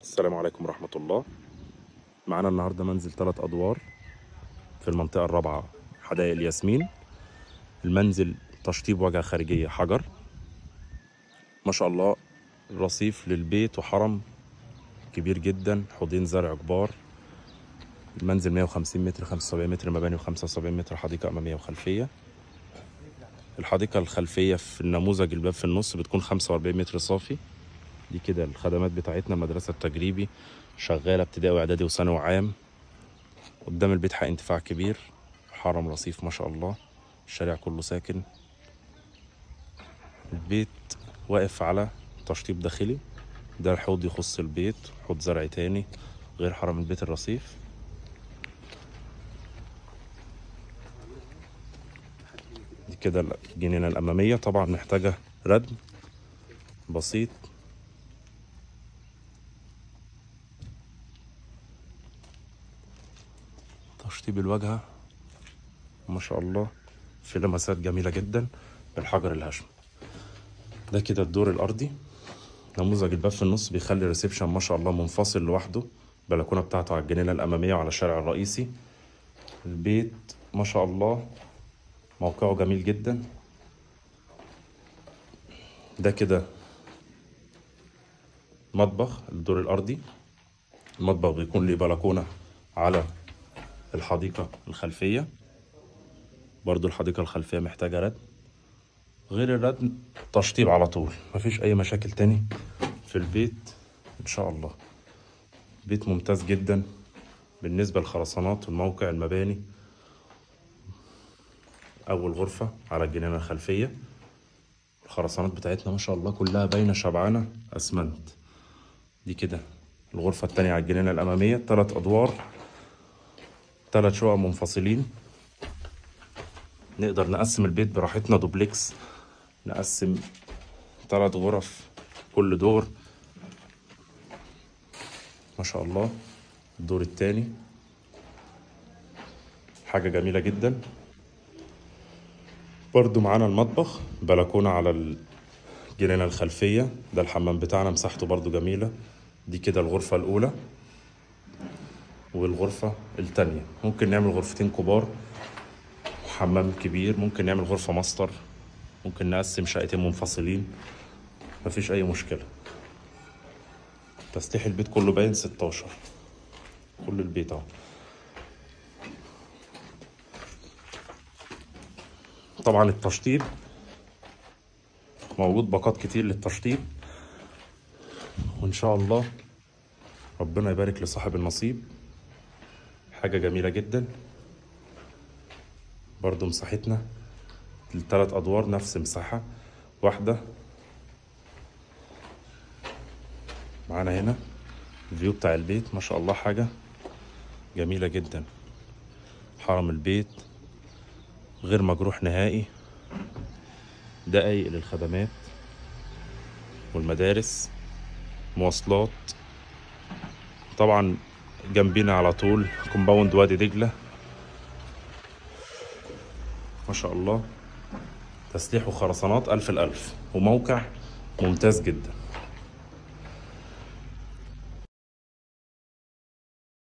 السلام عليكم ورحمة الله. معانا النهاردة منزل 3 أدوار في المنطقة الرابعة، حدائق الياسمين. المنزل تشطيب واجهة خارجية حجر ما شاء الله، رصيف للبيت وحرم كبير جدا، حوضين زرع كبار. المنزل 150 متر، 75 متر مباني و75 متر حديقة أمامية وخلفية. الحديقة الخلفية في النموذج الباب في النص بتكون 45 متر صافي. دي كده الخدمات بتاعتنا. المدرسة التجريبي شغالة ابتدائي واعدادي وثانوي عام. قدام البيت حق انتفاع كبير، حرم رصيف ما شاء الله، الشارع كله ساكن. البيت واقف على تشطيب داخلي. ده الحوض يخص البيت، حوض زرع تاني غير حرم البيت الرصيف. دي كده الجنينة الأمامية، طبعا محتاجة ردم بسيط. تشطيب الواجهة ما شاء الله، في لمسات جميلة جدا بالحجر الهشم. ده كده الدور الأرضي. نموذج الباب في النص بيخلي الريسبشن ما شاء الله منفصل لوحده. البلكونة بتاعته على الجنينة الأمامية وعلى الشارع الرئيسي. البيت ما شاء الله موقعه جميل جدا. ده كده مطبخ الدور الأرضي. المطبخ بيكون ليه بلكونة على الحديقة الخلفية. برضو الحديقة الخلفية محتاجة ردم. غير الردم تشطيب على طول، مفيش أي مشاكل تاني في البيت إن شاء الله. بيت ممتاز جدا بالنسبة للخرسانات والموقع المباني. أول غرفة على الجنينة الخلفية، الخرسانات بتاعتنا ما شاء الله كلها باينة شبعانة أسمنت. دي كده الغرفة التانية على الجنينة الأمامية، 3 أدوار، 3 شقق منفصلين. نقدر نقسم البيت براحتنا، دوبلكس نقسم 3 غرف كل دور ما شاء الله. الدور التاني حاجة جميلة جدا. برضو معانا المطبخ، بلكونة على الجنينة الخلفية. ده الحمام بتاعنا، مساحته برضو جميلة. دي كده الغرفة الأولى والغرفة التانية. ممكن نعمل غرفتين كبار وحمام كبير، ممكن نعمل غرفة ماستر، ممكن نقسم شقتين منفصلين، مفيش أي مشكلة. تسطيح البيت كله باين 16، كل البيت اهو. طبعا التشطيب موجود باقات كتير للتشطيب، وإن شاء الله ربنا يبارك لصاحب النصيب. حاجة جميلة جدا. برضو مساحتنا ال3 أدوار نفس مساحة واحدة. معانا هنا الفيو بتاع البيت ما شاء الله، حاجة جميلة جدا. حرم البيت غير مجروح نهائي. دقايق للخدمات والمدارس، مواصلات. طبعا جنبينا على طول كومباوند وادي دجلة ما شاء الله. تسليح وخرسانات 1000 الألف، وموقع ممتاز جدا.